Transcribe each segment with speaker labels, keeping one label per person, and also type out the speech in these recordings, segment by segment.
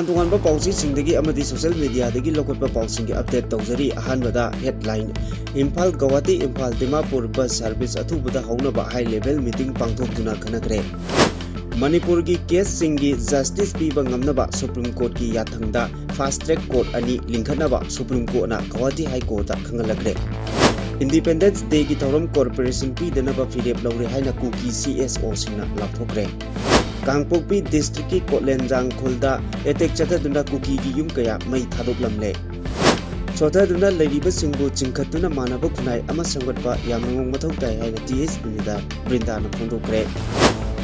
Speaker 1: तोंगान-तोंगानबा पाउसिंगदगी अमदी सोशल मीडियादगी लौखटपा पाउसिंगगी अपडेट तौजरी। अहानबदा headline Imphal Guwahati Imphal Dimapur bus service अथुबदा हौनबा हाई लेवल मीटिंग पांगथोक्तुना खनखरे। मणिपुर की केस सिंगी जस्टिस पीबा ngamnaba सुप्रीम कोर्ट की याथंगदा फास्ट ट्रैक कोर्ट अनि लिंखनबा सुप्रीम कोर्ट ना गुवाहाटी हाई कोर्ट दा खंगलखरे। इंडिपेंडेंस डे की थौरम कॉर्पोरेशन पीदनबा फिरेप लौरे हाइना कुकी CSO सिंगना लाथोक्रे। कांगपोकपी डिस्ट्रिक्ट की कोटलेंजांग खुलदा एटेक चथदुना कुकी की युम कया मई थादोकलमले। चौथदुना लेरिबा सिंगबु चिंखतुना मानब खुनाई अमा संगतबा यामंगों मथौ ताई हाइना TH.BIJOY बृंदाना फोंदोक्रे।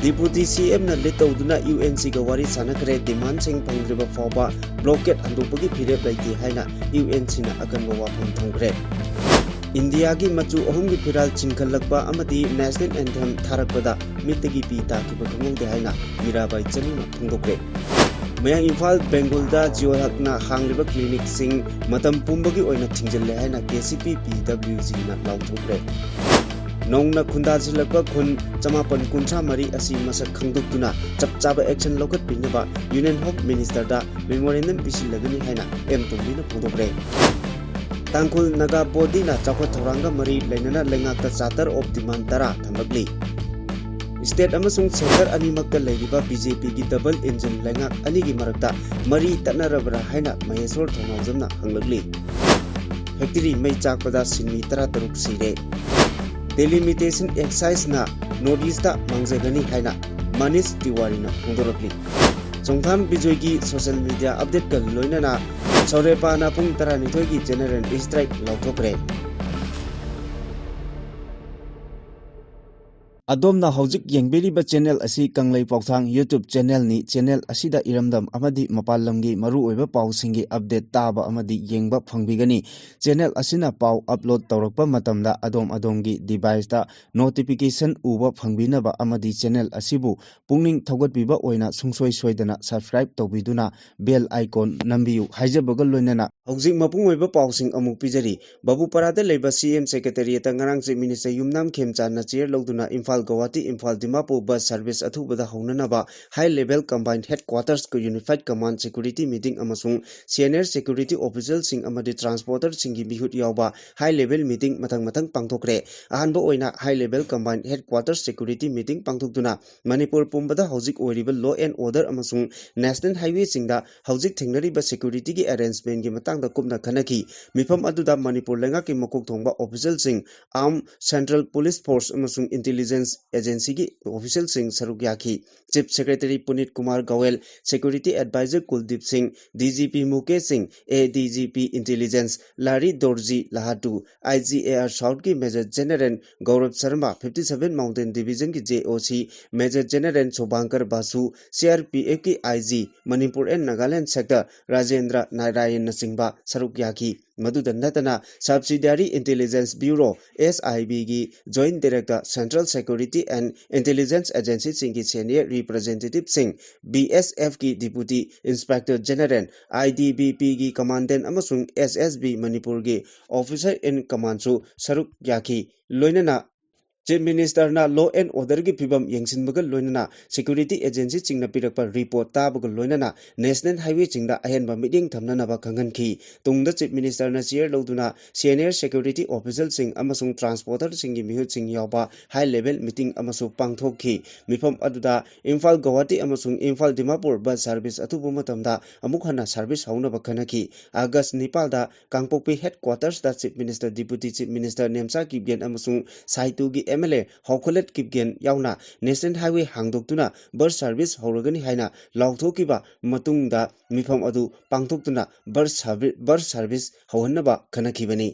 Speaker 1: डिप्यूटी CM ना लेतौदुना UNC का वारी सानखरे डिमांड सिंग फंग्रिबा फावबा ब्लॉकेट अंदोपगी फिरेप लाइति हाइना UNC ना अगनबा वाफम थंग्रे। इंडिया की मचु अहुम की फिराल चिंखलकबा अमदी national anthem थारकबदा मितगी P ताकिबा खंगौदे हाइना Mirabai चनुना फोंदोक्रे। मयांग Imphal बेंगोलदा जियोहकना हांगलिबा clinic सिंग मतम पुंबगी ओइना थिंजल्ले हाइना KCP PWG ना लाउथोक्रे। नौना खुंदाजिलकबा खुन 553 असी मसक खंगदोक्तुना चपचाबा एक्शन लौखट पिनबा यूनियन होम मिनिस्टर दा memorandum पिसिलगनी हाइना M तोंबिना फोंदोक्रे। Tankul Naga body ना चौखट थौरांगा मरी लेनना लेंगाक्ता चार्टर ऑफ डिमांड तरा थमगली। स्टेट अमसुंग सेंटर अनिमक्ता लेरिबा BJP की डबल इंजन लेंगाक अनी की मरक्ता मरी तनरबरा हाइना महेश्वर थोंगावजमना हंगलगली। फैक्ट्री मई चाकपदा सिनमी 13 सिरे। डेलिमिटेशन एक्साइज ना नॉर्थ ईस्ट मांगजगनी हाइना मनीष तिवारी ना फोंदोरकली। चोंथाम बिजोय की सोशल मीडिया अपडेट का लोइनना सौरेपाना पुंग 12 की जनरल स्ट्राइक लाउथोक्रे। अदोमना हौजिक येंगबेरिबा चैनल असी कंगलै पाउथांग YouTube चैनल नि चैनल असिदा इरमदम अमदी मपाल लमगी मरु ओइबा पाउसिंगी अपडेट ताबा अमदी येंगबा फंगबिगनी। चैनल असिना पाउ अपलोड तौरकपा मतमदा अदोमगी डिवाइस दा नोटिफिकेशन उबा फंगबिनबा अमदी चैनल असिबु पुंगनिंग थौगतबिबा ओइना सुंगसोय सोयदना सब्सक्राइब तौबिदुना बेल आइकॉन नंबियु हाइजबगा लोइनना हौजिक मपुंग ओइबा पाउसिंग अमुक पिजरी। बाबूपरादा लेबा CM secretariat ngarang chief minister Yumnam खेमचाना चेयर लौदुना इम्फाल गुवाहाटी इम्फाल दिमापुर बस सर्विस अथुबदा हौननबा हाई लेवल कंबाइंड हेडक्वार्टर्स को यूनिफाइड कमांड सिक्योरिटी मीटिंग अमसुंग सीनियर सिक्योरिटी ऑफिसर सिंग अमदी ट्रांसपोर्टर सिंगी मिहुत यावबा हाई लेवल मीटिंग मथंग पांगथोक्रे। अहानबा ओइना high level combined headquarters security meeting पांगथोक्तुना मणिपुर पुंबदा हौजिक ओइरिबा लॉ एंड ऑर्डर अमसुंग नेशनल हाईवे सिंगदा हौजिक थेंगनरिबा सिक्योरिटी की अरेंजमेंट की मतंगदा कुपना खनकी। मिफम अदुदा मणिपुर लेंगा की मकोक थोंबा ऑफिसर सिंग आर्म सेंट्रल पुलिस फोर्स अमसुंग इंटेलिजेंस एजेंसी की ऑफिशियल सिंह सरुक याखी। Chief secretary Puneet Kumar Goyal, security adviser Kuldeep Singh, DGP Mukesh Singh, ADGP intelligence लारी दोरजी लाहाटू, IGAR साउथ की major general Gaurav Sharma, 57 mountain division की JOC major general Shobhankar Basu, CRPF की IG Manipur and Nagaland sector Rajendra Narayan नसिंबा सरुक याखी। मधुदा नतना सब्सिडियरी इंटेलिजेंस ब्यूरो SIB की joint director central security and intelligence agency सिंह की सीनियर रिप्रेजेंटेटिव सिंह, BSF की डिप्यूटी इंस्पेक्टर जनरल, IDBP की कमांडेंट अमसुंग SSB मणिपुर की ऑफिसर इन कमांडसु सरुक याखी। लोइनना चीफ मिनिस्टर ना लॉ एंड ऑर्डर की फिबम येंसिनबगा लोइनना सिक्योरिटी एजेंसी चिंगना पिरकपा रिपोर्ट ताबगा लोइनना नेशनल हाईवे चिंगदा अहेनबा मीटिंग थमननबा खंगनखी। तुंगदा चीफ मिनिस्टर ना चेयर लौदुना सीनियर सिक्योरिटी ऑफिसर सिंह अमसुंग ट्रांसपोर्टर सिंगी मिहुत सिंह यावबा हाई लेवल मीटिंग अमसु पांगथोक्खी। मिफम अदुदा इम्फाल गुवाहाटी अमसुंग इम्फाल दिमापुर बस सर्विस अथुबु मतमदा अमुक हन्ना सर्विस हौनबा खनखी। अगस्त 9 दा कांगपोकपी हेडक्वार्टर्स दा chief minister deputy chief minister Nemcha Kipgen अमसुंग साइतु की MLA हौखलत किपगेन यावना नेशनल हाईवे हांगदोक्तुना बस सर्विस हौरगनी हाइना लाउथोकिबा मतुंगदा मिफम अदु पांगथोक्तुना बस सर्विस हौहन्नबा खनखिबनी।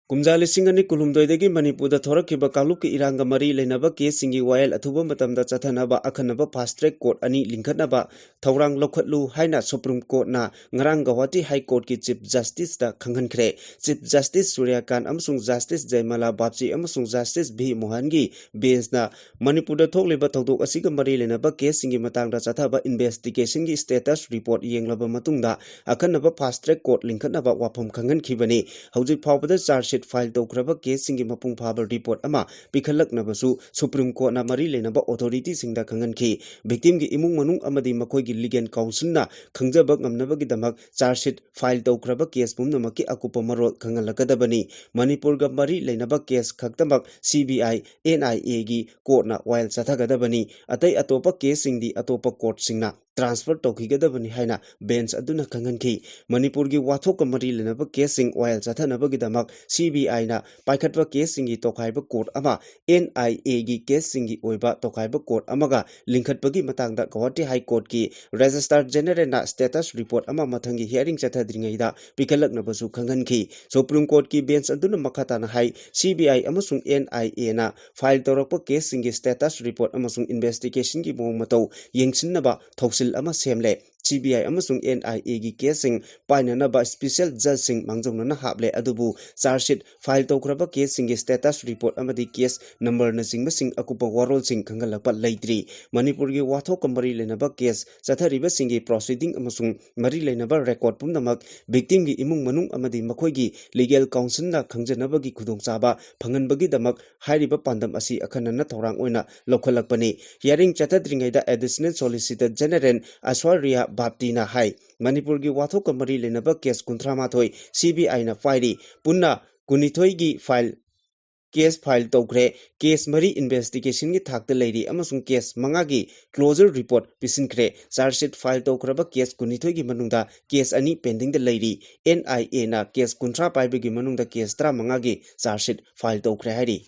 Speaker 1: कुमजा लिसिंग अनि कुलुमदोइदगी मणिपुरदा थोरखिबा कालुप की इरांगा मरी लेनबा केस सिंगी वायल अथुबा मतमदा चथनबा अखनबा फास्ट ट्रैक कोर्ट अनि लिंखनबा थौरांग लौखटलु हाइना सुप्रीम कोर्ट ना ngarang गुवाहाटी हाई कोर्ट की चीफ जस्टिस दा खंगनखरे। चीफ जस्टिस सूर्यकांत अमसुंग जस्टिस जयमाला बापची अमसुंग जस्टिस भी मोहन की बेंच ना मणिपुरदा थोकलिबा थौदोक असिगा मरी लेनबा केस सिंगी मतंगदा चथबा इन्वेस्टिगेशन की स्टेटस रिपोर्ट येंगलबा मतुंगदा अखनबा फास्ट ट्रैक कोर्ट लिंखनबा वाफम खंगनखिबनी। हौजिक फावबदा चार्जशीट शीट फाइल तौख्रबा केस सिंगी मपुंग फाबा रिपोर्ट अमा पिखलकनबसु सुप्रीम कोर्ट ना मरी लेनबा ऑथोरिटी सिंगदा खंगनखि विक्टिम की इमुंग मनुंग अमदी मखोई की लीगल काउंसिल ना खंगजबा ngamnabagi damak charge sheet file taukraba case pumnamaki akupa marol khangalakadabani manipur ga mari leinaba case khaktamak CBI NIA gi court na while chathagadabani atai atopa case singdi atopa court singna transfer tokhigadabani haina bench aduna khanganki manipur gi wathok ka mari leinaba case sing while chathanabagi damak CBI na paikhatwa case singi tokhaiba court ama NIA gi case singi oiba tokhaiba court amaga linkhatpagi matangda Guwahati High Court ki Registrar General na status report ama mathangi hearing chathadringaida pikalaknabasu khanghanki Supreme Court ki bench aduna makhata na hai CBI amasung NIA na file tawrakpa case singi status report amasung investigation ki mong matau yengsinnaba thoksil ama semle CBI amasung NIA gi case sing painanaba special judge sing mangjongna hable adubu charge sheet file tawkraba case singi status report amadi case number na singba sing akupa warol sing khangalakpa leitri manipur gi wathok kamari lenaba case chathariba singi proceeding amasung mari leinaba record pumnamak victim gi imung manung amadi makhoi gi legal counsel na khangjanaba gi khudongchaba phanganbagi damak hairiba pandam asi akhanana thorang oina lokhalakpani hearing chathadringaida additional solicitor general Aswarya Baptina hai manipur gi wathok kamari leinaba case 38 CBI na fairi punna 12 gi file case file tokre case mari investigation gi thakta leiri amasung case mangagi closure report pisinkre charge sheet file tokraba case 12 gi manungda case ani pending da leiri NIA na case 13 paibe gi manungda case 13 gi charge sheet file tokre hari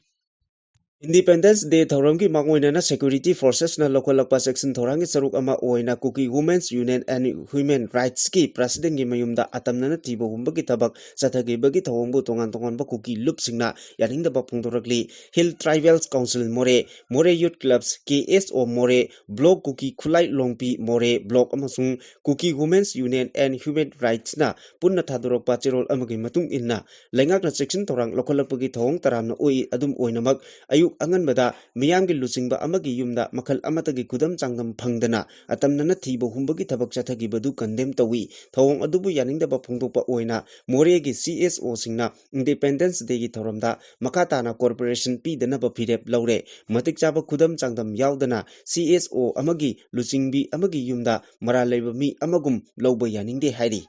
Speaker 1: Independence Day Thauramgi Mangoina Security Forces na local section Thorangi Saruk ama oina Kuki Women's Union and Human Rights ki President gi mayumda atamna tibo humbagi tabak sathagi bagi thawangbu tongan ba Kuki loop singna yaningda ba phungdorakli Hill Tribals Council More Youth Clubs KSO More Block Kuki Khulai Longpi More Block amasung Kuki Women's Union and Human Rights na punna thadorok pachirol amagi matung inna lengak na section Thorang local pagi thawang taramna oi adum oinamak ayuk anganbada miyamgi lusingba amagi yumda makhal amatagi kudam changdam phangdana atamnana thibo humbagi thabak chathagi badu condemn tawi thawong adubu yaningdaba phungdokpa oina moregi CSO singna Independence Day gi thoramda makatana corporation pidanaba phirep laure matik chaba kudam changdam yaudana CSO amagi lusingbi amagi yumda mara leiba mi amagum lawba yaningde hairi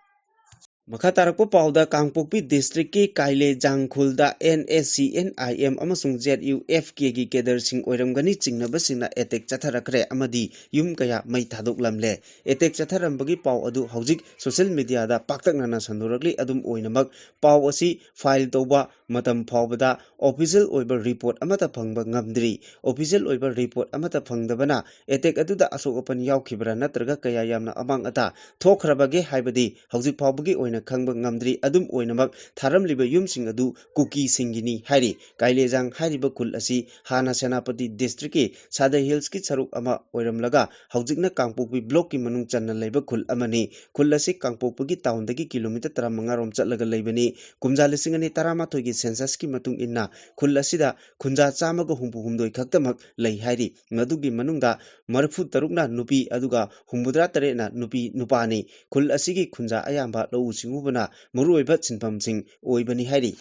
Speaker 1: Makatarakpo pauda Kangpokpi district ki Kaile Jangkhulda NSCNIM amasung ZUFK gi keder sing oiramgani chingnaba singna attack chatharakre amadi yum kaya mai thadoklamle attack chatharambagi pau adu hojik social media da paktaknana sandorakli adum oinamak pau asi file toba matam phawbada official oiber report amata phangba ngamdri official oiber report amata phangdabana attack adu da asokapan yaukhibra natraga kaya yamna amang ata thokhrabage haibadi hojik phawbagi khangba ngamdri adum oinamak tharamliba yumsing adu Kuki singini hairi kailejang hairiba kul asi hana senapati district ki Sada Hills ki saruk ama oiramlaga haujikna Kangpokpi block ki manung channa leiba kul amani kul asi Kangpokpi ki town dagi kilometer 35 rom chatlaga leibani kumja lisingani 13 gi census ki matung inna kul asida khunja chamaga humpu khaktamak lei hairi madugi manungda marfu tarukna nupi aduga humbudra tare na nupi nupani kul asigi khunja ayamba lo singubana muruiba chinpam sing oibani hairi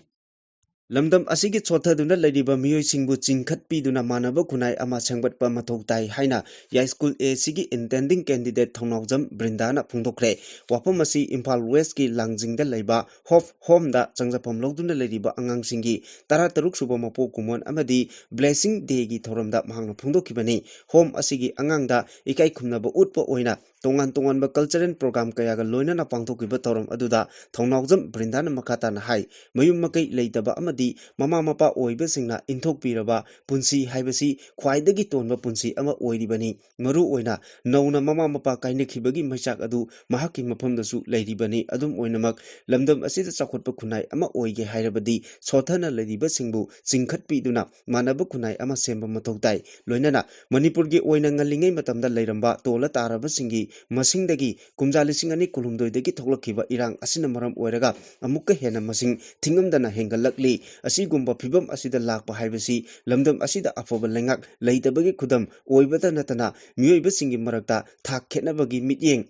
Speaker 1: Lamdam asigi chothaduna ladiba miyoi singbu chingkhat piduna manaba kunai ama sangbatpa mathau tai haina ya school a sigi intending candidate thongnawjam Brindana phungdokre wapam asi Imphal West ki langjingda leiba Hope Home da changjapam loduna ladiba angang singi 13 suba mapo kumon amadi blessing day gi thoramda mahangna phungdokibani Home asigi angangda ikai khumnaba utpa oina tongan ba cultural program kaya ga loina na pangthokiba thoram aduda thongnawjam Brindana makata na hai mayum makai leitaba amadi mama mapa oiba singna inthokpiraba punsi haibasi khwaidagi tonba punsi ama oiribani maru oina nauna mama mapa kainakhibagi maichak adu mahaki maphamdasu leiribani adum oinamak lamdam asida chakhotpa khunai ama oige hairabadi sothana leiriba singbu chingkhatpiduna manaba khunai ama semba mathautai loinana manipur gi oina ngalingai matamda leiramba tola taraba singi masingdagi kumja lising ani kulumdoi dagi thoklakhiba irang asina maram oiraga amukka hena masing thingamdana hengalakli asigumba phibam asida lakpa haibasi lamdam asida afoba lengak leitabagi khudam oibata natana miyoiba singi marakta thak khetnabagi mityeng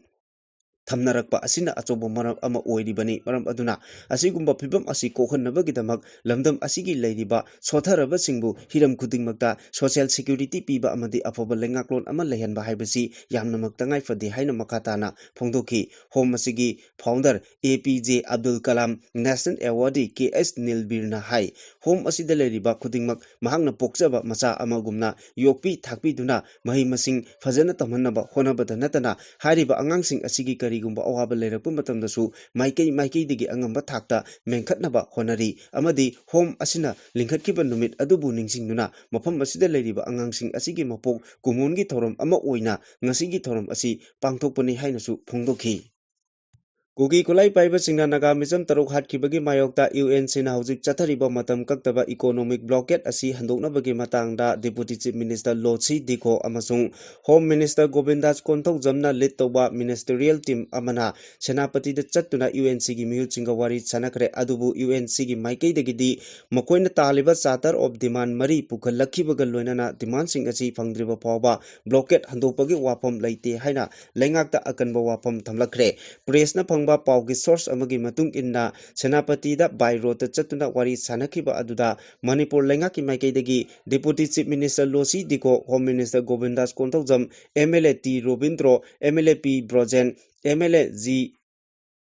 Speaker 1: ꯊꯝꯅꯔꯛꯄ ꯑꯁꯤꯅ ꯑꯆꯧꯕ ꯃꯔꯝ ꯑꯃ ꯑꯣꯏꯔꯤꯕꯅꯤ ꯃꯔꯝ ꯑꯗꯨꯅ ꯑꯁꯤꯒꯨꯝꯕ ꯐꯤꯚꯝ ꯑꯁꯤ ꯀꯣꯛꯍꯟꯅꯕꯒꯤꯗꯃꯛ ꯂꯝꯗꯝ ꯑꯁꯤꯒꯤ ꯂꯩꯔꯤꯕ ꯁꯣꯊꯔꯕꯁꯤꯡꯕꯨ ꯍꯤꯔꯝ ꯈꯨꯗꯤꯡꯃꯛꯇ ꯁꯣꯁꯤꯌꯦꯜ ꯁꯦꯀ꯭ꯌꯨꯔꯤꯇꯤ ꯄꯤꯕ ꯑꯃꯗꯤ ꯑꯐꯕ ꯂꯩꯉꯥꯛꯂꯣꯟ ꯑꯃ ꯂꯩꯍꯟꯕ ꯍꯥꯏꯕꯁꯤ ꯌꯥꯝꯅꯃꯛ ꯇꯉꯥꯏꯐꯗꯦ ꯍꯥꯏꯅ ꯃꯈꯥ ꯇꯥꯅ ꯐꯣꯡꯗꯣꯛꯈꯤ ꯍꯣꯝ ꯑꯁꯤꯒꯤ founder APJ Abdul Kalam national awardee KH ꯅꯤꯜꯕꯤꯔꯅ ꯍꯥꯏ ꯍꯣꯝ ꯑꯁꯤꯗ ꯂꯩꯔꯤꯕ ꯈꯨꯗꯤꯡꯃꯛ ꯃꯍꯥꯛꯅ ꯄꯣꯛꯆꯕ ꯃꯆꯥ ꯑꯃꯒꯨꯝꯅ ꯌꯣꯛꯄꯤ ꯊꯥꯛꯄꯤꯗꯨꯅ ꯃꯍꯩ ꯃꯁꯤꯡ ꯐꯖꯅ ꯇꯝꯍꯟꯅꯕ ꯍꯣꯠꯅꯕꯗ ꯅꯠꯇꯅ ꯍꯥꯏꯔꯤꯕ ꯑꯉꯥꯡꯁꯤꯡ ꯑꯁꯤꯒꯤ ꯀꯔꯤꯒꯨꯝꯕ ꯑꯋꯥꯕ ꯂꯩꯔꯛꯄ ꯃꯇꯝꯗꯁꯨ ꯃꯥꯏꯀꯩꯗꯒꯤ ꯑꯉꯝꯕ ꯊꯥꯛꯇ ꯃꯦꯟꯈꯠꯅꯕ ꯍꯣꯠꯅꯔꯤ ꯑꯃꯗꯤ ꯍꯣꯝ ꯑꯁꯤꯅ ꯂꯤꯡꯈꯠꯈꯤꯕ ꯅꯨꯃꯤꯠ ꯑꯗꯨꯕꯨ ꯅꯤꯡꯁꯤꯡꯗꯨꯅ ꯃꯐꯝ ꯑꯁꯤꯗ ꯂꯩꯔꯤꯕ ꯑꯉꯥꯡꯁꯤꯡ ꯑꯁꯤꯒꯤ ꯃꯄꯣꯛ ꯀꯨꯝꯑꯣꯟꯒꯤ ꯊꯧꯔꯝ ꯑꯃ ꯑꯣꯏꯅ ꯉꯁꯤꯒꯤ ꯊꯧꯔꯝ ꯑꯁꯤ ꯄꯥꯡꯊꯣꯛꯄꯅꯤ ꯍꯥꯏꯅꯁꯨ ꯐꯣꯡꯗꯣꯛꯈꯤ ꯀꯨꯀꯤ ꯈꯨꯠꯂꯥꯏ ꯄꯥꯏꯕꯁꯤꯡꯅ ꯅꯥꯒꯥ ꯃꯤꯆꯝ 6 ꯍꯥꯠꯈꯤꯕꯒꯤ ꯃꯥꯌꯣꯛꯇ UNCꯅ ꯍꯧꯖꯤꯛ ꯆꯠꯊꯔꯤꯕ ꯃꯇꯝ ꯀꯛꯇꯕ ꯏꯀꯣꯅꯣꯃꯤꯛ ꯕ꯭ꯂꯣꯀꯦꯠ ꯑꯁꯤ ꯍꯟꯗꯣꯛꯅꯕꯒꯤ ꯃꯇꯥꯡꯗ ꯗꯤꯄꯨꯇꯤ ꯆꯤꯐ ꯃꯤꯅꯤꯁꯇꯔ ꯂꯣꯠꯁꯤ ꯗꯤꯈꯣ ꯑꯃꯁꯨꯡ ꯍꯣꯝ ꯃꯤꯅꯤꯁꯇꯔ ꯒꯣꯕꯤꯟꯗꯥꯁ ꯀꯣꯟꯊꯧꯖꯝꯅ ꯂꯤꯗ ꯇꯧꯕ ꯃꯤꯅꯤꯁꯇꯔꯤꯌꯦꯜ ꯇꯤꯝ ꯑꯃꯅ ꯁꯦꯅꯥꯄꯇꯤꯗ ꯆꯠꯇꯨꯅ UNCꯒꯤ ꯃꯤꯍꯨꯠꯁꯤꯡꯒ ꯋꯥꯔꯤ ꯁꯥꯟꯅꯈ꯭ꯔꯦ ꯑꯗꯨꯕꯨ UNCꯒꯤ ꯃꯥꯏꯀꯩꯗꯒꯤꯗꯤ ꯃꯈꯣꯏꯅ ꯇꯥꯜꯂꯤꯕ ꯆꯥꯔꯇꯔ ꯑꯣꯐ ꯗꯤꯃꯥꯟ 3 ꯄꯨꯈꯠꯂꯛꯈꯤꯕꯒ ꯂꯣꯏꯅꯅ ꯗꯤꯃꯥꯟꯁꯤꯡ ꯑꯁꯤ ꯐꯪꯗ꯭ꯔꯤꯕ ꯐꯥꯎꯕ ꯕ꯭ꯂꯣꯀꯦꯠ ꯍꯟꯗꯣꯛꯄꯒꯤ ꯋꯥꯐꯝ ꯂꯩꯇꯦ ꯍꯥꯏꯅ ꯂꯩꯉꯥꯛꯇ ꯑꯀꯟꯕ ꯋꯥꯐꯝ ꯊꯝꯂꯛꯈ꯭ꯔꯦ ꯄ꯭ꯔꯦꯁꯅ ꯐꯪꯕ ꯄꯥꯎꯒꯤ ꯁꯣꯔꯁ ꯑꯃꯒꯤ ꯃꯇꯨꯡ ꯏꯟꯅ ꯁꯦꯅꯥꯄꯇꯤꯗ ꯕꯥꯏ ꯔꯣꯗꯇ ꯆꯠꯇꯨꯅ ꯋꯥꯔꯤ ꯁꯥꯟꯅꯈꯤꯕ ꯑꯗꯨꯗ ꯃꯅꯤꯄꯨꯔ ꯂꯩꯉꯥꯛꯀꯤ ꯃꯥꯏꯀꯩꯗꯒꯤ deputy chief minister Losii Dikho home minister Govindas Konthoujam MLA T Robindro MLA P Brojen MLA G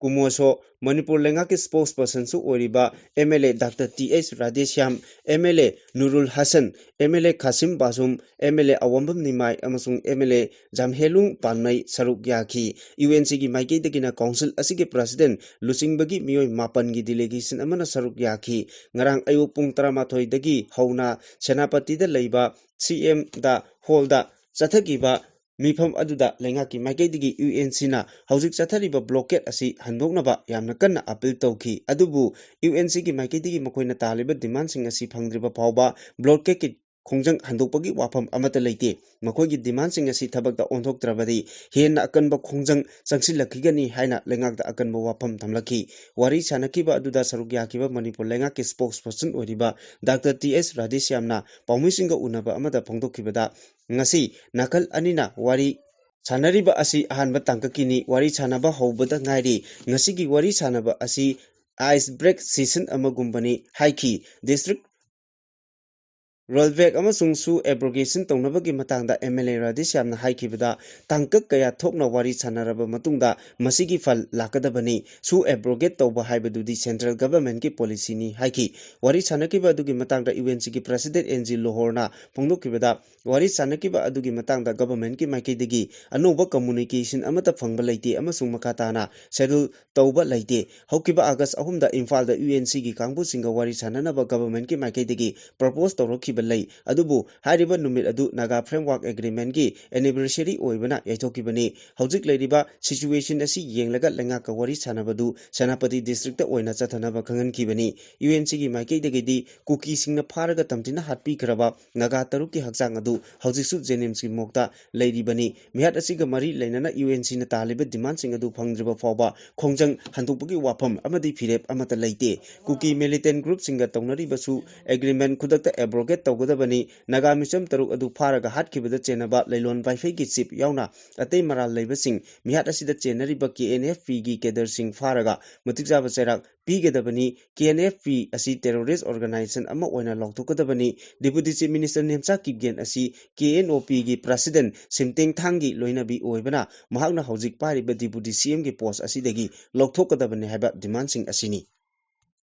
Speaker 1: Kumo Sha Manipur ꯂꯩꯉꯥꯛꯀꯤ ꯁ꯭ꯄꯣꯛꯁ ꯄꯔꯁꯟꯁꯨ ꯑꯣꯏꯔꯤꯕ MLA doctor TH Radheshyam MLA Nurul Hasan MLA Khashim Vashum MLA ꯑꯋꯝꯕꯝ ꯅꯤꯃꯥꯏ ꯑꯃꯁꯨꯡ MLA ꯖꯥꯝꯍꯦꯂꯨꯡ ꯄꯥꯟꯃꯩ ꯁꯔꯨꯛ ꯌꯥꯈꯤ UNCꯒꯤ ꯃꯥꯏꯀꯩꯗꯒꯤꯅ ꯀꯥꯎꯟꯁꯤꯜ ꯑꯁꯤꯒꯤ ꯄ꯭ꯔꯁꯤꯗꯦꯟꯠ ꯂꯨꯆꯤꯡꯕꯒꯤ ꯃꯤꯑꯣꯏ 9ꯒꯤ ꯗꯤꯂꯦꯒꯦꯁꯟ ꯑꯃꯅ ꯁꯔꯨꯛ ꯌꯥꯈꯤ ꯉꯔꯥꯡ ꯑꯌꯨꯛ ꯄꯨꯡ 11ꯗꯒꯤ ꯍꯧꯅ ꯁꯦꯅꯥꯄꯇꯤꯗ ꯂꯩꯕ CMꯗ ꯍꯣꯜꯗ ꯆꯠꯊꯈꯤꯕ ꯃꯤꯐꯝ ꯑꯗꯨꯗ ꯂꯩꯉꯥꯛꯀꯤ ꯃꯥꯏꯀꯩꯗꯒꯤ UNCꯅ ꯍꯧꯖꯤꯛ ꯆꯠꯊꯔꯤꯕ ꯕ꯭ꯂꯣꯀꯦꯠ ꯑꯁꯤ ꯍꯟꯗꯣꯛꯅꯕ ꯌꯥꯝꯅ ꯀꯟꯅ ꯑꯄꯤꯜ ꯇꯧꯈꯤ ꯑꯗꯨꯕꯨ UNCꯒꯤ ꯃꯥꯏꯀꯩꯗꯒꯤ ꯃꯈꯣꯏꯅ ꯇꯥꯜꯂꯤꯕ ꯗꯤꯃꯥꯟꯁꯤꯡ ꯑꯁꯤ ꯐꯪꯗ꯭ꯔꯤꯕ ꯐꯥꯎꯕ ꯕ꯭ꯂꯣꯀꯦꯠꯀꯤ ꯈꯣꯡꯖꯪ ꯍꯟꯗꯣꯛꯄꯒꯤ ꯋꯥꯐꯝ ꯑꯃꯠꯇ ꯂꯩꯇꯦ ꯃꯈꯣꯏꯒꯤ ꯗꯤꯃꯥꯟꯁꯤꯡ ꯑꯁꯤ ꯊꯕꯛꯇ ꯑꯣꯟꯊꯣꯛꯇ꯭ꯔꯕꯗꯤ ꯍꯦꯟꯅ ꯑꯀꯟꯕ ꯈꯣꯡꯖꯪ ꯆꯪꯁꯤꯜꯂꯛꯈꯤꯒꯅꯤ ꯍꯥꯏꯅ ꯂꯩꯉꯥꯛꯇ ꯑꯀꯟꯕ ꯋꯥꯐꯝ ꯊꯝꯂꯛꯈꯤ ꯋꯥꯔꯤ ꯁꯥꯟꯅꯈꯤꯕ ꯑꯗꯨꯗ ꯁꯔꯨꯛ ꯌꯥꯈꯤꯕ ꯃꯅꯤꯄꯨꯔ ꯂꯩꯉꯥꯛꯀꯤ ꯁ꯭ꯄꯣꯛꯁ ꯄꯔꯁꯟ ꯑꯣꯏꯔꯤꯕ ꯗꯥꯛꯇꯔ TH ꯔꯥꯙꯦꯁ꯭ꯌꯥꯝꯅ ꯄꯥꯎꯃꯤꯁꯤꯡꯒ ꯎꯅꯕ ꯑꯃꯗ ꯐꯣꯡꯗꯣꯛꯈꯤꯕꯗ ꯉꯁꯤ ꯅꯥꯀꯜ ꯑꯅꯤꯅ ꯋꯥꯔꯤ ꯁꯥꯟꯅꯔꯤꯕ ꯑꯁꯤ ꯑꯍꯥꯟꯕ ꯇꯥꯡꯀꯛꯀꯤꯅꯤ ꯋꯥꯔꯤ ꯁꯥꯟꯅꯕ ꯍꯧꯕꯗ ꯉꯥꯏꯔꯤ ꯉꯁꯤꯒꯤ ꯋꯥꯔꯤ ꯁꯥꯟꯅꯕ ꯑꯁꯤ ꯑꯥꯏꯁ ꯕ꯭ꯔꯦꯛ ꯁꯦꯁꯟ ꯑꯃꯒꯨꯝꯕꯅꯤ ꯍꯥꯏꯈꯤ ꯗꯤꯁꯇ꯭ꯔꯤꯛ ꯔꯣꯜꯕꯦꯛ ꯑꯃꯁꯨꯡ ꯁꯨ ꯑꯦꯕ꯭ꯔꯣꯒꯦꯁꯟ ꯇꯧꯅꯕꯒꯤ ꯃꯇꯥꯡꯗ MLA ꯔꯥꯙꯦꯁ꯭ꯌꯥꯝꯅ ꯍꯥꯏꯈꯤꯕꯗ ꯇꯥꯡꯀꯛ ꯀꯌꯥ ꯊꯣꯛꯅ ꯋꯥꯔꯤ ꯁꯥꯟꯅꯔꯕ ꯃꯇꯨꯡꯗ ꯃꯁꯤꯒꯤ ꯐꯜ ꯂꯥꯛꯀꯗꯕꯅꯤ ꯁꯨ ꯑꯦꯕ꯭ꯔꯣꯒꯦꯠ ꯇꯧꯕ ꯍꯥꯏꯕꯗꯨꯗꯤ ꯁꯦꯟꯇ꯭ꯔꯦꯜ ꯒꯚꯔꯟꯃꯦꯟꯠꯀꯤ ꯄꯣꯂꯤꯁꯤꯅꯤ ꯍꯥꯏꯈꯤ ꯋꯥꯔꯤ ꯁꯥꯟꯅꯈꯤꯕ ꯑꯗꯨꯒꯤ ꯃꯇꯥꯡꯗ UNCꯒꯤ ꯄ꯭ꯔꯁꯤꯗꯦꯟꯠ NG ꯂꯣꯍꯣꯔꯅ ꯐꯣꯡꯗꯣꯛꯈꯤꯕꯗ ꯋꯥꯔꯤ ꯁꯥꯟꯅꯈꯤꯕ ꯑꯗꯨꯒꯤ ꯃꯇꯥꯡꯗ ꯒꯚꯔꯟꯃꯦꯟꯠꯀꯤ ꯃꯥꯏꯀꯩꯗꯒꯤ ꯑꯅꯧꯕ ꯀꯝꯃꯨꯅꯤꯀꯦꯁꯟ ꯑꯃꯠꯇ ꯐꯪꯕ ꯂꯩꯇꯦ ꯑꯃꯁꯨꯡ ꯃꯈꯥ ꯇꯥꯅ ꯁꯦꯗ꯭ꯌꯨꯜ ꯇꯧꯕ ꯂꯩꯇꯦ ꯍꯧꯈꯤꯕ ꯑꯥꯒꯁꯠ 3ꯗ ꯏꯝꯐꯥꯜꯗ UNCꯒꯤ ꯀꯥꯡꯕꯨꯁꯤꯡꯒ ꯋꯥꯔꯤ ꯁꯥꯟꯅꯅꯕ ꯒꯚꯔꯟꯃꯦꯟꯠꯀꯤ ꯃꯥꯏꯀꯩꯗꯒꯤ ꯄ꯭ꯔꯄꯣꯖ ꯇꯧꯔꯛꯈꯤꯕ ꯂꯩ ꯑꯗꯨꯕꯨ ꯍꯥꯏꯔꯤꯕ ꯅꯨꯃꯤꯠ ꯑꯗꯨ ꯅꯥꯒꯥ ꯐ꯭ꯔꯦꯝꯋꯥꯔꯛ ꯑꯦꯒ꯭ꯔꯤꯃꯦꯟꯠꯀꯤ ꯑꯦꯅꯤꯚꯔꯁꯔꯤ ꯑꯣꯏꯕꯅ ꯌꯩꯊꯣꯛꯈꯤꯕꯅꯤ ꯍꯧꯖꯤꯛ ꯂꯩꯔꯤꯕ ꯁꯤꯆꯨꯋꯦꯁꯟ ꯑꯁꯤ ꯌꯦꯡꯂꯒ ꯂꯩꯉꯥꯛꯀ ꯋꯥꯔꯤ ꯁꯥꯟꯅꯕꯗꯨ ꯁꯦꯅꯥꯄꯇꯤ ꯗꯤꯁꯇ꯭ꯔꯤꯛꯇ ꯑꯣꯏꯅ ꯆꯠꯊꯅꯕ ꯈꯪꯍꯟꯈꯤꯕꯅꯤ UNCꯒꯤ ꯃꯥꯏꯀꯩꯗꯒꯤꯗꯤ ꯀꯨꯀꯤꯁꯤꯡꯅ ꯐꯥꯔꯒ ꯇꯝꯊꯤꯅ ꯍꯥꯠꯄꯤꯈ꯭ꯔꯕ ꯅꯥꯒꯥ 6ꯀꯤ ꯍꯛꯆꯥꯡ ꯑꯗꯨ ꯍꯧꯖꯤꯛꯁꯨ ꯖꯦꯅꯤꯝꯁꯀꯤ ꯃꯣꯛꯇ ꯂꯩꯔꯤꯕꯅꯤ ꯃꯤꯍꯥꯠ ꯑꯁꯤꯒ ꯃꯔꯤ ꯂꯩꯅꯅ UNCꯅ ꯇꯥꯜꯂꯤꯕ ꯗꯤꯃꯥꯟꯁꯤꯡ ꯑꯗꯨ ꯐꯪꯗ꯭ꯔꯤꯕ ꯐꯥꯎꯕ ꯈꯣꯡꯖꯪ ꯍꯟꯗꯣꯛꯄꯒꯤ ꯋꯥꯐꯝ ꯑꯃꯗꯤ ꯐꯤꯔꯦꯞ ꯑꯃꯠꯇ ꯂꯩꯇꯦ ꯀꯨꯀꯤ ꯃꯤꯂꯤꯇꯦꯟꯠ ꯒ꯭ꯔꯨꯞꯁꯤꯡꯒ ꯇꯧꯅꯔꯤꯕꯁꯨ ꯑꯦꯒ꯭ꯔꯤꯃꯦꯟꯠ ꯈꯨꯗꯛꯇ ꯑꯦꯕ꯭ꯔꯣꯒꯦꯠ ꯇꯧꯒꯗꯕꯅꯤ ꯅꯥꯒꯥ ꯃꯤꯆꯝ 6 ꯑꯗꯨ ꯐꯥꯔꯒ ꯍꯥꯠꯈꯤꯕꯗ ꯆꯦꯟꯅꯕ ꯂꯩꯂꯣꯟ ꯄꯥꯏꯐꯩꯒꯤ ꯆꯤꯞ ꯌꯥꯎꯅ ꯑꯇꯩ ꯃꯔꯥꯜ ꯂꯩꯕꯁꯤꯡ ꯃꯤꯍꯥꯠ ꯑꯁꯤꯗ ꯆꯦꯟꯅꯔꯤꯕ KNFPꯒꯤ ꯀꯦꯗꯔꯁꯤꯡ ꯐꯥꯔꯒ ꯃꯇꯤꯛ ꯆꯥꯕ ꯆꯩꯔꯥꯛ ꯄꯤꯒꯗꯕꯅꯤ KNFP ꯑꯁꯤ ꯇꯦꯔꯣꯔꯤꯁꯠ ꯑꯣꯔꯒꯅꯥꯏꯖꯦꯁꯟ ꯑꯃ ꯑꯣꯏꯅ ꯂꯥꯎꯊꯣꯛꯀꯗꯕꯅꯤ deputy chief minister NEMCHA KIPGEN ꯑꯁꯤ KNOPꯒꯤ ꯄ꯭ꯔꯁꯤꯗꯦꯟꯠ ꯁꯤꯝꯇꯦꯡꯊꯥꯡꯒꯤ ꯂꯣꯏꯅꯕꯤ ꯑꯣꯏꯕꯅ ꯃꯍꯥꯛꯅ ꯍꯧꯖꯤꯛ ꯄꯥꯏꯔꯤꯕ DY.CMꯒꯤ ꯄꯣꯁꯠ ꯑꯁꯤꯗꯒꯤ ꯂꯧꯊꯣꯛꯀꯗꯕꯅꯤ ꯍꯥꯏꯕ ꯗꯤꯃꯥꯟꯁꯤꯡ ꯑꯁꯤꯅꯤ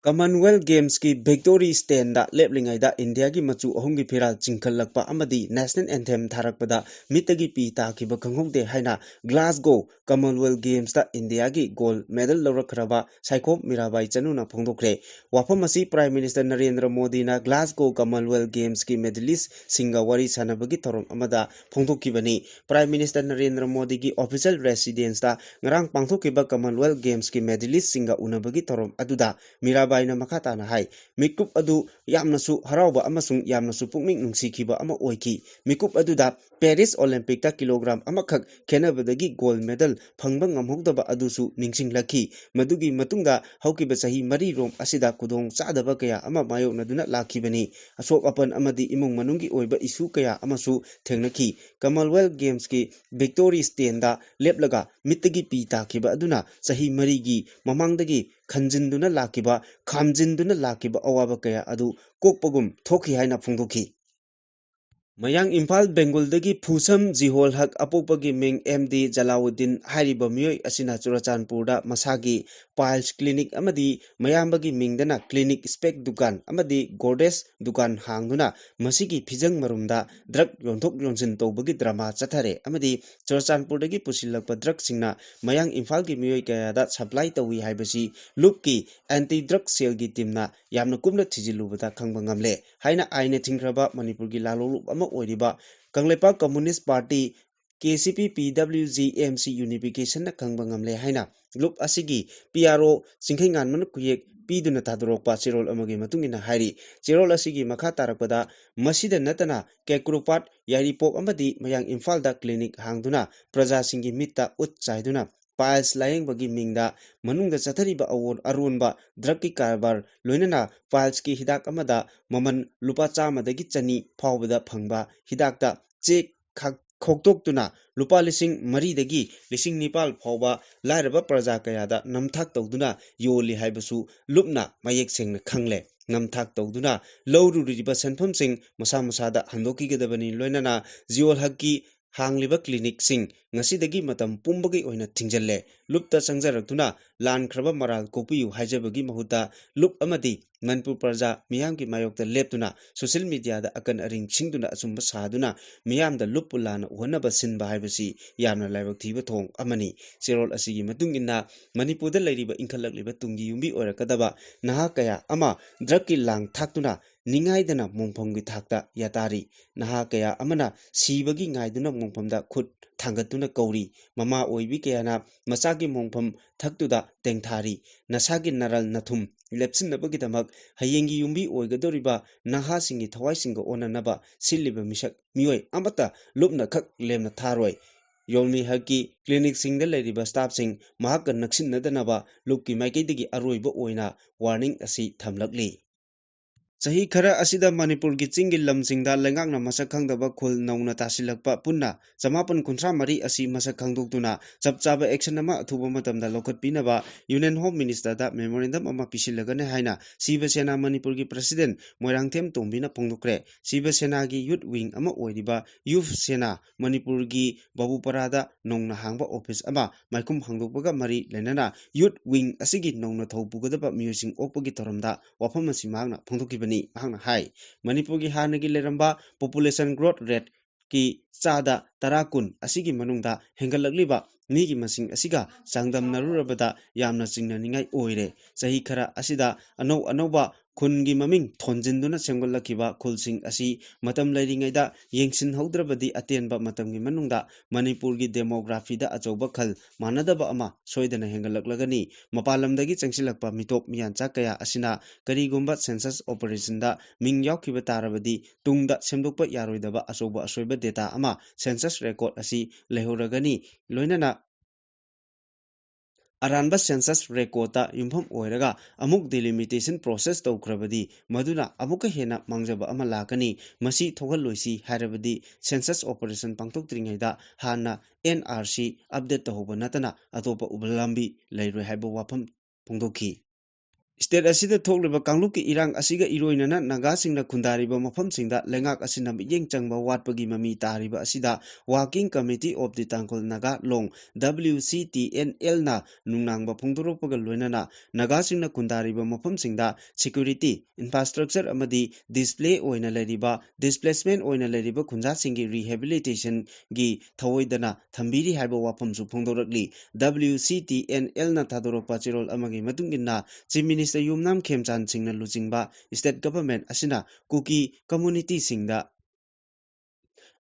Speaker 1: ꯀꯃꯟꯋꯦꯜꯊ ꯒꯦꯝꯁꯀꯤ ꯚꯤꯛꯇꯣꯔꯤ ꯁ꯭ꯇꯦꯟꯗ ꯂꯦꯞꯂꯤꯉꯩꯗ ꯏꯟꯗꯤꯌꯥꯒꯤ ꯃꯆꯨ ꯑꯍꯨꯝꯒꯤ ꯐꯤꯔꯥꯜ ꯆꯤꯡꯈꯠꯂꯛꯄ ꯑꯃꯗꯤ ꯅꯦꯁꯅꯦꯜ ꯑꯦꯟꯊꯦꯝ ꯊꯥꯔꯛꯄꯗ ꯃꯤꯠꯇꯒꯤ ꯄꯤ ꯇꯥꯈꯤꯕ ꯈꯪꯍꯧꯗꯦ ꯍꯥꯏꯅ ꯒ꯭ꯂꯥꯁꯒꯣ ꯀꯃꯟꯋꯦꯜꯊ ꯒꯦꯝꯁꯇ ꯏꯟꯗꯤꯌꯥꯒꯤ ꯒꯣꯜꯗ ꯃꯦꯗꯜ ꯂꯧꯔꯛꯈ꯭ꯔꯕ ꯁꯥꯏꯈꯣꯝ ꯃꯤꯔꯥꯕꯥꯏ ꯆꯅꯨꯅ ꯐꯣꯡꯗꯣꯛꯈ꯭ꯔꯦ ꯋꯥꯐꯝ ꯑꯁꯤ ꯄ꯭ꯔꯥꯏꯝ ꯃꯤꯅꯤꯁꯇꯔ ꯅꯔꯦꯟꯗ꯭ꯔ ꯃꯣꯗꯤꯅ ꯒ꯭ꯂꯥꯁꯒꯣ ꯀꯃꯟꯋꯦꯜꯊ ꯒꯦꯝꯁꯀꯤ ꯃꯦꯗꯂꯤꯁꯠꯁꯤꯡꯒ ꯋꯥꯔꯤ ꯁꯥꯟꯅꯕꯒꯤ ꯊꯧꯔꯝ ꯑꯃꯗ ꯐꯣꯡꯗꯣꯛꯈꯤꯕꯅꯤ ꯄ꯭ꯔꯥꯏꯝ ꯃꯤꯅꯤꯁꯇꯔ ꯅꯔꯦꯟꯗ꯭ꯔ ꯃꯣꯗꯤꯒꯤ ꯑꯣꯐꯤꯁꯤꯌꯦꯜ ꯔꯦꯁꯤꯗꯦꯟꯁꯇ ꯉꯔꯥꯡ ꯄꯥꯡꯊꯣꯛꯈꯤꯕ ꯀꯃꯟꯋꯦꯜꯊ ꯒꯦꯝꯁꯀꯤ ꯃꯦꯗꯂꯤꯁꯠꯁꯤꯡꯒ ꯎꯅꯕꯒꯤ ꯊꯧꯔꯝ ꯑꯗꯨꯗ Mirabai YADABEIꯅ makha tana hai mikup adu yamnasu harauba amasung yamnasu pukning nungsikhiba ama oiki mikup aduda Paris Olympic ta kilogram amakhak khenabadagi gold medal phangba ngamhokdaba adusu ningsinglakhi madugi matungda haukiba sahi mari rom asida kudong chadaba kaya ama mayoknaduna lakhibani asok apan amadi imung manunggi oiba isu kaya amasu thengnakhi Commonwealth Games ki victory stand da leplaga mittagi pi takhiba aduna sahi marigi mamangdagi khanjinduna lakiba khamjinduna lakiba awaba kaya adu kokpagum thokhi haina phungdokhi Mayang Imphal Bengal dagi Phusam Jihol Hak Apopagi Ming MD Jalauddin Hariba Miyoi Asina Churachandpurda Masagi Piles Clinic Amadi Mayambagi Mingdana Clinic Spec Dukan Amadi Goddess Dukan Hangduna Masigi Pijang Marumda Drug Yonthok Yonsin Tobagi Drama Chathare Amadi Churachandpurdagi Pusilakpa Drug Singna Mayang Imphal gi Miyoi Kayada Supply Tawi Haibasi Lupki Anti Drug Cell gi Timna Yamna Kumna Thijilubada Khangbangamle Haina Aine Thingraba Manipur gi Lalolu Oiriba Kangla Pao Communist Party KCP PWGMC Unification na Kangbangamle Haina Loop Asigi PRO Singhingan Manukuyek Piduna Tadorokpa Chirol Amagi Matungina Hari Chirol Asigi Makha Tarakpada Masida Natana Kekrupat Yaripok Amadi Mayang Imphal da Clinic Hangduna Praja Singi Mitta Ut Chaiduna Piles Lying Bagi Mingda Manungda Chathariba Awon Arunba Draki Karbar Loinana Piles ki Hidak Amada Maman Lupa Chama Dagi Chani Pawbada Phangba Hidakta Che Khoktoktuna Lupa Lising Mari Dagi Lising Nipal Pawba Lairaba Praja Kayada Namthak Tawduna Yoli Haibasu Lupna Mayek Singna Khangle Namthak Tawduna Lowru Riba Senpham Sing Masa Masada Handoki Gadabani Loinana Jiol Haki Hangliba Clinic Sing Ngasidagi Matam Pumbagi Oina Tingjalle Lupta Sangjaratuna Lan Kraba Maral Kopiyu Hajabagi Mahuta Lup Amadi Manipur Praja Miyamki Mayokta Leptuna Social Media da Akan Aring Singduna Asumba Saduna Miyamda Lupulana Uhanaba Sinba Haibasi Yamna Laibak Thiba Thong Amani Sirol Asigi Matungina Manipur da Lairiba Inkhalakliba Tungi Yumbi Orakadaba Naha Kaya Ama Draki Lang Thaktuna Ningaidana Mongpamgi Thakta Yatari Naha Kaya Amana Sibagi Ngaiduna Mongpamda Khut Thangatuna Kauri Mama Oibi Kayana Masagi Mongpam Thaktuda Tengthari Nasagi Naral Nathum Lepsinnabagidamak Hayengi Yumbi Oigadoriba Naha Singi Thawai Singa Onanaba Siliba Misak Mioi Amata Lupna Kak Lemna Tharoi Yolmi Haki Clinic Singda Ladiba Staff Sing Mahaka Naksin Nadanaba Lupki Maikidigi Aroiba Oina Warning Asi Thamlakli Sahi khara asida Manipur gi chinggi lamsingda lengakna masak khangdaba khul nauna tasilakpa punna Jamapan kunthra mari asi masak khangdoktuna chapchaba action ama athuba matamda lokhatpinaba Union Home Minister da memorandum ama pisilagane haina Shiva Sena Manipur gi President Moirangthem Tombina phongdokre Shiva Sena gi Youth Wing ama oiriba Youth Sena Manipur gi Babuparada nongna hangba office ama maikum hangdokbaga mari lenana Youth Wing asigi nongna thaupugadaba miyosing okpagi thoramda wafam asi magna phongdokibani Hai Manipur gi hanagi leramba population growth rate ki chada tarakun asigi manungda hengalakliba migi masing asiga sangdam narurabada yamna chingnaningai oire sahi khara asida anauba khungi maming thonjinduna semgolakiba khulsing asi matam lairingaida yengsin haudrabadi atenba matamgi manungda Manipur gi demography da achoba khal manadaba ama soidana hengalaklagani mapalamdagi changsilakpa mitop miyancha kaya asina karigumba census operation da ming yaukhiba tarabadi tungda semdokpa yaroidaba achoba asoiba data ama census record asi lehoragani loinana Aranba census record ta yumpham oiraga amuk delimitation process tawkrabadi maduna amuka hena mangjaba ama lakani masi thogalloisi harabadi census operation pangtoktringaida hana NRC update tahoba natana atopa ubalambi leiroi haiba wafam pongdokhi State asida thokliba kangluki irang asiga iroinana nagasingna khundariba mafamsingda lengak asina miyeng changba watpagi mami tariba asida Working Committee of the Tangkhul Naga Long WCTNL na nungnangba phongdorokpaga loinana nagasingna khundariba mafamsingda security infrastructure amadi display oina leriba displacement oina leriba khunjasingi rehabilitation gi thawoidana thambiri haiba wafamsu phongdorakli WCTNL na thadorokpa chirol amagi matungina Chief Minister Yumnam Khemchan Singna Lujingba State Government asina Kuki community singda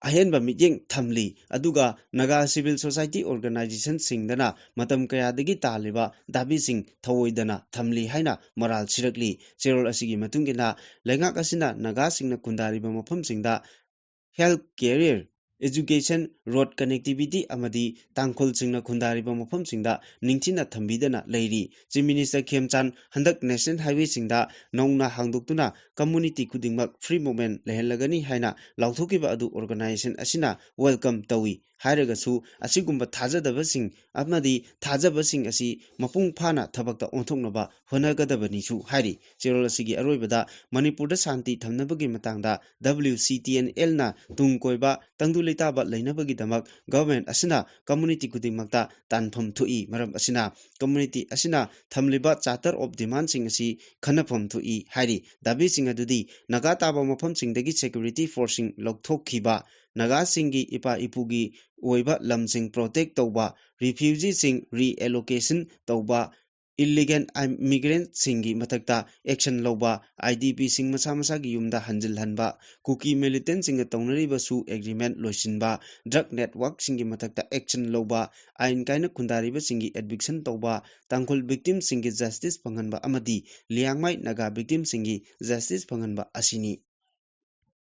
Speaker 1: ꯑꯍꯦꯟꯕ ꯃꯤꯠꯌꯦꯡ ꯊꯝꯂꯤ ꯑꯗꯨꯒ Naga civil society ꯑꯣꯔꯒꯅꯥꯏꯖꯦꯁꯟꯁꯤꯡꯗꯅ ꯃꯇꯝ ꯀꯌꯥꯗꯒꯤ ꯇꯥꯜꯂꯤꯕ ꯗꯥꯕꯤꯁꯤꯡ ꯊꯑꯣꯏꯗꯅ ꯊꯝꯂꯤ ꯍꯥꯏꯅ ꯃꯔꯥꯜ ꯁꯤꯔꯛꯂꯤ ꯆꯦꯔꯣꯜ ꯑꯁꯤꯒꯤ ꯃꯇꯨꯡ ꯏꯟꯅ ꯂꯩꯉꯥꯛ ꯑꯁꯤꯅ ꯅꯥꯒꯥꯁꯤꯡꯅ ꯈꯨꯟꯗꯥꯔꯤꯕ ꯃꯐꯝꯁꯤꯡꯗ health career education road connectivity amadi tangkhulsingna khundariba mafamsingda ningthina thambidana leiri chief minister khemchan handak national highway singda nongna hangdoktuna community khudingmak free movement lehelagani haina lauthokiba adu organization asina welcome tawi hairagasu asigumba thajadabasing amadi thajabasing asi mapung phana thabakta onthoknaba honagadabani su hairi cherol asigi aroibada manipurda shanti thamnabagi matangda WCTNL na tungkoiba tangdu leitaba leinabagi damak government asina community khudingmakta tanpham thui maram asina community asina thamliba charter of demand sing asi khanapham thui hairi dabi sing adudi naga taba mafam singdagi security forcing lokthokhiba naga singi ipa ipugi oiba lamsing protect tauba refugee sing reallocation tauba illegal migrant singi matakta action loba IDP sing masa masa gi yumda hanjil hanba Kuki Millitant Singi Taunariba su agreement loisinba drug network singi matakta action loba ain kaina khundariba singi eviction tauba tangkhul victim singi justice phanganba amadi liangmai naga victim singi justice phanganba asini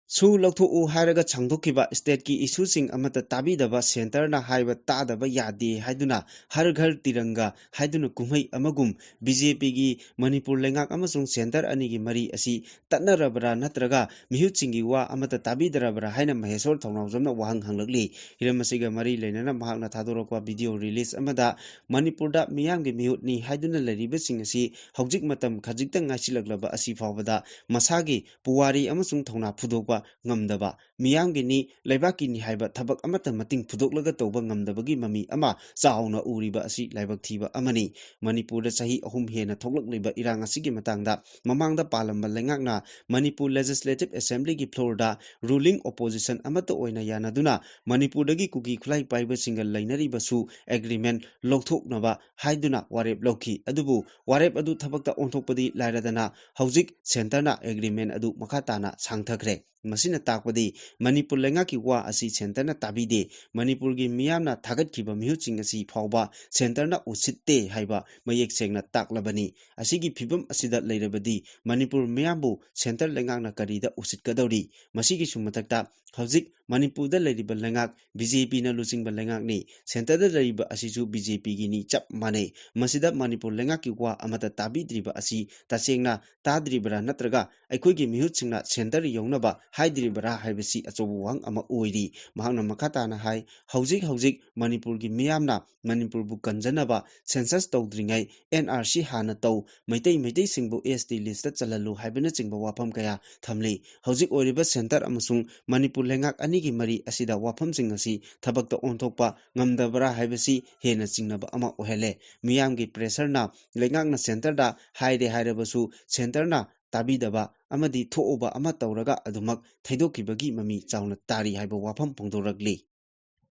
Speaker 1: su lauthoku hairaga changdokkiba state ki issue sing amata tabidaba center na haiba tadaba yade haiduna har ghar tiranga haiduna kumhai amagum BJP gi Manipur lengak amasung center ani gi mari asi tatnarabra natraga mihut singi wa amata tabidarabra haina mahesor thongnawjamna wahang hanglakli hiramasiga mari leinana mahakna thadorokwa video release amada Manipurda miyamgi mihut ni haiduna lariba sing asi hojik matam khajikta ngasilaklaba asi fawbada masagi puwari amasung thongna phudokwa ngamdaba miyamgi ni laibaki ni haiba thabak amata mating phudoklaga tawba ngamdabagi mami ama chauna uriba asi laibak thiba amani Manipurda sahi ahum hena thoklakliba irang asigi matangda mamangda palamba lengakna Manipur Legislative Assembly gi floor da ruling opposition amata oina yanaduna Manipurdagi kuki khulai paiba single lainariba su agreement lokthoknaba haiduna warep lokhi adubu warep adu thabakta onthokpadi lairadana hojik centerna agreement adu makhatana sangthakre masina takpadi Manipur lengaki wa asi centerna tabide Manipurgi miyamna thagatkiba mihutching asi phawba centerna usitte haiba mayek sengna taklabani asigi phibam asida leirabadi Manipur miyambu center lengakna karida usitgadori masigi sumatakta hojik Manipurda leiriba lengak BJP na lusingba lengakni centerda leiriba asisu BJP gi ni chap mane masida Manipur lengaki wa amata tabidriba asi tasengna tadribra natraga aikhoigi mihutchingna center yawnaba haidribra haibasi achobu wang ama oiri mahakna makhatana hai hojik Manipurgi miyamna Manipurbu kanjanaba census tawdringai NRC hana taw Meitei singbu ST list chalalu haibana chingba wafam kaya thamli hojik oiriba center amasung Manipur lengak anigi mari asida wafam sing asi thabakta onthokpa ngamdabra haibasi hena chingnaba ama ohele miyamgi pressure na lengakna center da haire hairabasu center na tabidaba amadi tho'uba ama tawraga adumak thaidokibagi mami chauna tari haiba wafam pongdoragli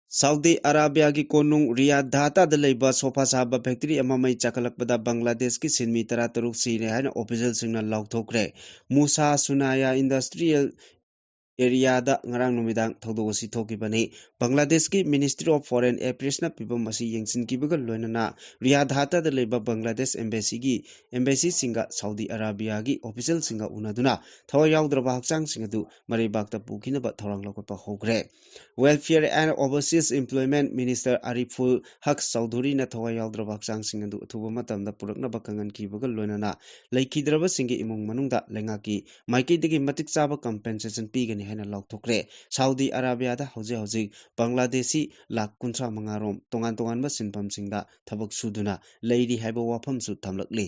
Speaker 1: Saudi Arabia ki konung Riyadh Dhata da leiba sofa saba factory ama mai chakalakpada Bangladesh ki sinmi 13 sire haina official singna laukthokre Musa Sunaya Industrial area da ngarang numidang thodok asi thokibani Bangladesh ki Ministry of Foreign Affairs na pibam asi yengsin kibaga loinana Riyadh Dhata da leiba Bangladesh embassy singa Saudi Arabia gi official singa unaduna thawai yaudraba hakchang singadu maribakta pukinaba thorang lokpa hogre Welfare and Overseas Employment Minister Ariful Haq Chowdhury na thawai yaudraba hakchang singadu thuba matamda puraknaba kangan kibaga loinana laikhidraba singi imung manungda lengaki maikidagi matik chaba compensation pigani haina laukthokre Saudi Arabia da hojik Bangladeshi lakh 35 rom tongan ba sinpham singda thabak suduna leiri haiba wafam su thamlakli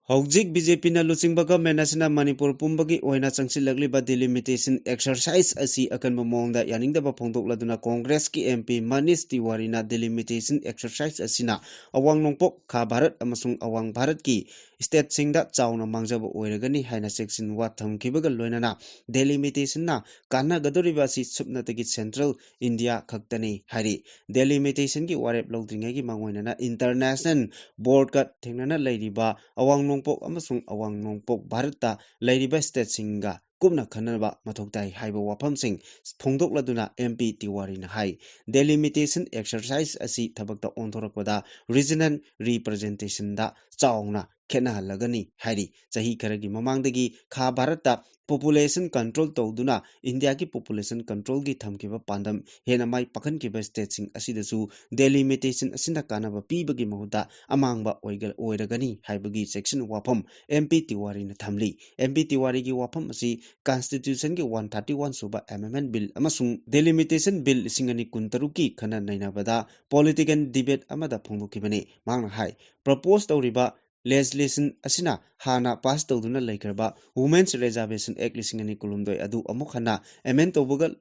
Speaker 1: Hojik BJP na lusingba government asina Manipur pumbagi oina changsilagliba delimitation exercise asi akanba mongda yaningdaba phongdokladuna Congress ki MP Manish Tiwari na delimitation exercise asina awang nongpok kha Bharat amasung awang Bharat ki state singda chauna mangjaba oiragani haina section wa thamkibaga loinana delimitation na kana gadoriba asi supnatagi Central India khaktani hari delimitation ki warep logdringai gi mangoinana international board ka thengnana leiriba awang nongpok amasung awang nongpok Bharat ta leiriba state singa ꯀꯨꯞꯅ ꯈꯟꯅꯕ ꯃꯊꯧ ꯇꯥꯏ ꯍꯥꯏꯕ ꯋꯥꯐꯝꯁꯤꯡ ꯐꯣꯡꯗꯣꯛꯂꯗꯨꯅ MP ꯇꯤꯋꯥꯔꯤꯅ ꯍꯥꯏ ꯗꯦꯂꯤꯃꯤꯇꯦꯁꯟ exercise ꯑꯁꯤ ꯊꯕꯛꯇ ꯑꯣꯟꯊꯣꯔꯛꯄꯗ regional ꯔꯤꯄ꯭ꯔꯖꯦꯟꯇꯦꯁꯟꯗ ꯆꯥꯎꯅ ꯈꯦꯠꯅꯍꯜꯂꯒꯅꯤ ꯍꯥꯏꯔꯤ ꯆꯍꯤ ꯈꯔꯒꯤ ꯃꯃꯥꯡꯗꯒꯤ ꯈꯥ ꯚꯥꯔꯠꯇ ꯄꯣꯄꯨꯂꯦꯁꯟ ꯀꯟꯇ꯭ꯔꯣꯜ ꯇꯧꯗꯨꯅ ꯏꯟꯗꯤꯌꯥꯒꯤ ꯄꯣꯄꯨꯂꯦꯁꯟ ꯀꯟꯇ꯭ꯔꯣꯜꯒꯤ ꯊꯝꯈꯤꯕ ꯄꯥꯟꯗꯝ ꯍꯦꯟꯅ ꯃꯥꯏ ꯄꯥꯛꯍꯟꯈꯤꯕ ꯁ꯭ꯇꯦꯠꯁꯤꯡ ꯑꯁꯤꯗꯁꯨ ꯗꯦꯂꯤꯃꯤꯇꯦꯁꯟ ꯑꯁꯤꯅ ꯀꯥꯟꯅꯕ ꯄꯤꯕꯒꯤ ꯃꯍꯨꯠꯇ ꯑꯃꯥꯡꯕ ꯑꯣꯏꯔꯒꯅꯤ ꯍꯥꯏꯕꯒꯤ ꯆꯦꯛꯁꯤꯟ ꯋꯥꯐꯝ MP ꯇꯤꯋꯥꯔꯤꯅ ꯊꯝꯂꯤ MP ꯇꯤꯋꯥꯔꯤꯒꯤ ꯋꯥꯐꯝ ꯑꯁꯤ ꯀꯟꯁꯇꯤꯇ꯭ꯌꯨꯁꯟꯒꯤ 131 ꯁꯨꯕ ꯑꯦꯃꯦꯟꯗꯃꯦꯟꯠ ꯕꯤꯜ ꯑꯃꯁꯨꯡ ꯗꯦꯂꯤꯃꯤꯇꯦꯁꯟ ꯕꯤꯜ 2013ꯀꯤ ꯈꯟꯅ ꯅꯩꯅꯕꯗ ꯄꯣꯂꯤꯇꯤꯀꯦꯜ ꯗꯤꯕꯦꯠ ꯑꯃꯗ ꯐꯣꯡꯗꯣꯛꯈꯤꯕꯅꯤ ꯃꯍꯥꯛꯅ ꯍꯥꯏ ꯄ꯭ꯔꯄꯣꯖ ꯇꯧꯔꯤꯕ ꯂꯦꯖꯤꯁꯂꯦꯁꯟ ꯑꯁꯤꯅ ꯍꯥꯟꯅ ꯄꯥꯁ ꯇꯧꯗꯨꯅ ꯂꯩꯈ꯭ꯔꯕ ꯋꯨꯃꯦꯟꯁ ꯔꯤꯖꯔቬꯁꯟ ꯑꯦꯛ 2019 ꯑꯗꯨ ꯑꯃꯨꯛ ꯍꯟꯅ ꯑꯦꯃꯦꯟ ꯇꯧꯕꯒ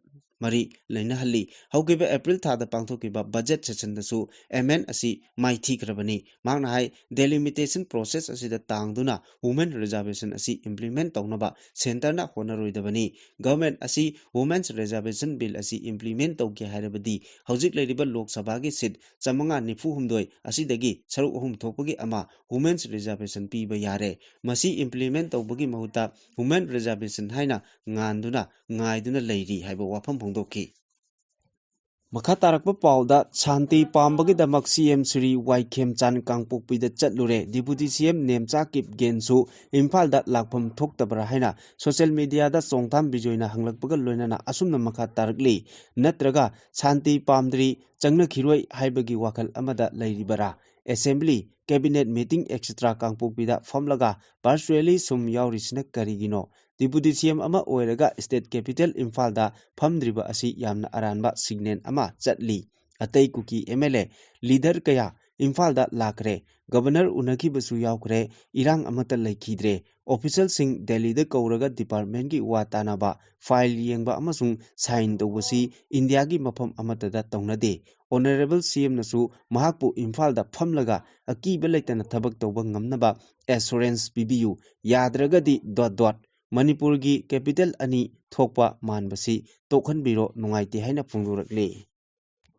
Speaker 1: ꯃꯔꯤ ꯂꯩꯅꯍꯜꯂꯤ ꯍꯧꯈꯤꯕ ꯑꯦꯄ꯭ꯔꯤꯜ ꯊꯥꯗ ꯄꯥꯡꯊꯣꯛꯈꯤꯕ ꯕꯖꯦꯠ ꯁꯦꯁꯟꯗꯁꯨ ꯑꯦꯃꯦꯟ ꯑꯁꯤ ꯃꯥꯏꯊꯤꯈ꯭ꯔꯕꯅꯤ ꯃꯍꯥꯛꯅ ꯍꯥꯏ ꯗꯦꯂꯤꯃꯤꯇꯦꯁꯟ ꯄ꯭ꯔꯣꯁꯦꯁ ꯑꯁꯤꯗ ꯇꯥꯡꯗꯨꯅ ꯋꯨꯃꯦꯟ ꯔꯤꯖꯔቬꯁꯟ ꯑꯁꯤ ꯏꯝꯄ꯭ꯂꯤꯃꯦꯟꯠ ꯇꯧꯅꯕ ꯁꯦꯟꯇꯔꯅ ꯍꯣꯠꯅꯔꯣꯏꯗꯕꯅꯤ ꯒꯚꯔꯟꯃꯦꯟꯠ ꯑꯁꯤ ꯋꯨꯃꯦꯟꯁ ꯔꯤꯖꯔቬꯁꯟ ꯕꯤꯜ ꯑꯁꯤ ꯏꯝꯄ꯭ꯂꯤꯃꯦꯟꯠ ꯇꯧꯒꯦ ꯍꯥꯏꯔꯕꯗꯤ ꯍꯧꯖꯤꯛ ꯂꯩꯔꯤꯕ ꯂꯣꯛ ꯁꯚꯥꯒꯤ ꯁꯤꯠ 594 ꯑꯁꯤꯗꯒꯤ ꯁꯔꯨꯛ 3 ꯊꯣꯛꯄꯒꯤ ꯑꯃ ꯋꯨꯃꯦꯟꯁ ꯔꯤꯖꯔቬꯁꯟ ꯄꯤꯕ ꯌꯥꯔꯦ ꯃꯁꯤ ꯏꯝꯄ꯭ꯂꯤꯃꯦꯟꯠ ꯇꯧꯕꯒꯤ ꯃꯍꯨꯠꯇ ꯋꯨꯃꯦꯟ ꯔꯤꯖꯔቬꯁꯟ ꯍꯥꯏꯅ ꯉꯥꯏꯗꯨꯅ ꯂꯩꯔꯤ ꯍꯥꯏꯕ ꯋꯥꯐꯝ ꯐꯣꯡꯗꯣꯛꯈꯤ ꯃꯈꯥ ꯇꯥꯔꯛꯄ ꯄꯥꯎꯗ ꯁꯥꯟꯇꯤ ꯄꯥꯝꯕꯒꯤꯗꯃꯛ CM ꯁ꯭ꯔꯤ Y ꯈꯦꯝꯆꯥꯟ ꯀꯥꯡꯄꯣꯛꯄꯤꯗ ꯆꯠꯂꯨꯔꯦ ꯗꯤꯄꯨꯇꯤ CM ꯅꯦꯝꯆꯥ ꯀꯤꯞꯒꯦꯟꯁꯨ ꯏꯝꯐꯥꯜꯗ ꯂꯥꯛꯐꯝ ꯊꯣꯛꯇꯕ꯭ꯔꯥ ꯍꯥꯏꯅ ꯁꯣꯁꯤꯌꯦꯜ ꯃꯤꯗꯤꯌꯥꯗ ꯆꯣꯡꯊꯥꯝ-ꯕꯤꯖꯣꯏꯅ ꯍꯪꯂꯛꯄꯒ ꯂꯣꯏꯅꯅ ꯑꯁꯨꯝꯅ ꯃꯈꯥ ꯇꯥꯔꯛꯂꯤ ꯅꯠꯇ꯭ꯔꯒ ꯁꯥꯟꯇꯤ ꯄꯥꯝꯗ꯭ꯔꯤ ꯆꯪꯅꯈꯤꯔꯣꯏ ꯍꯥꯏꯕꯒꯤ ꯋꯥꯈꯜ ꯑꯃꯗ ꯂꯩꯔꯤꯕꯔꯥ ꯑꯦꯁꯦꯝꯕ꯭ꯂꯤ ꯀꯦꯕꯤꯅꯦꯠ ꯃꯤꯇꯤꯡ ꯑꯦꯛꯁꯦꯇ꯭ꯔꯥ ꯀꯥꯡꯄꯣꯛꯄꯤꯗ ꯐꯝꯂꯒ ꯚꯔꯆꯨꯑꯦꯂꯤ ꯁꯨꯝ ꯌꯥꯎꯔꯤꯁꯤꯅ ꯀꯔꯤꯒꯤꯅꯣ ꯗꯤꯄꯨꯇꯤ CM ꯑꯃ ꯑꯣꯏꯔꯒ ꯁ꯭ꯇꯦꯠ ꯀꯦꯄꯤꯇꯦꯜ ꯏꯝꯐꯥꯜꯗ ꯐꯝꯗ꯭ꯔꯤꯕ ꯑꯁꯤ ꯌꯥꯝꯅ ꯑꯔꯥꯟꯕ ꯁꯤꯒꯅꯦꯜ ꯑꯃ ꯆꯠꯂꯤ ꯑꯇꯩ ꯀꯨꯀꯤ MLA ꯂꯤꯗꯔ ꯀꯌꯥ ꯏꯝꯐꯥꯜꯗ ꯂꯥꯛꯈ꯭ꯔꯦ ꯒꯕꯔꯅꯔ ꯎꯅꯈꯤꯕꯁꯨ ꯌꯥꯎꯈ꯭ꯔꯦ ꯏꯔꯥꯡ ꯑꯃꯠꯇ ꯂꯩꯈꯤꯗ꯭रे ꯑꯣꯐꯤꯁꯤꯌꯦꯜꯁꯤꯡ ꯗꯦꯜꯂꯤꯗ ꯀꯧꯔꯒ ꯗꯤꯄꯥꯔꯠꯃꯦꯟꯠꯀꯤ ꯋꯥ ꯇꯥꯅꯕ ꯐꯥꯏꯜ ꯌꯦꯡꯕ ꯑꯃꯁꯨꯡ ꯁꯥꯏꯟ ꯇꯧꯕꯁꯤ ꯏꯟꯗꯤꯌꯥꯒꯤ ꯃꯐꯝ ꯑꯃꯠꯇꯗ ꯇꯧꯅꯗꯦ ꯑꯣꯅꯔꯦꯕꯜ CMꯅꯁꯨ ꯃꯍꯥꯛꯄꯨ ꯏꯝꯐꯥꯜꯗ ꯐꯝꯂꯒ ꯑꯀꯤꯕ ꯂꯩꯇꯅ ꯊꯕꯛ ꯇꯧꯕ ꯉꯝꯅꯕ ꯑꯦꯁꯨꯔꯦꯟꯁ ꯄꯤꯕꯤꯌꯨ ꯌꯥꯗ꯭ꯔꯒꯗꯤ ... ꯃꯅꯤꯄꯨꯔꯒꯤ ꯀꯦꯄꯤꯇꯦꯜ ꯑꯅꯤ ꯊꯣꯛꯄ ꯃꯥꯟꯕꯁꯤ ꯇꯣꯛꯍꯟꯕꯤꯔꯣ ꯅꯨꯡꯉꯥꯏꯇꯦ ꯍꯥꯏꯅ ꯐꯣꯡꯗꯣꯔꯛꯂꯤ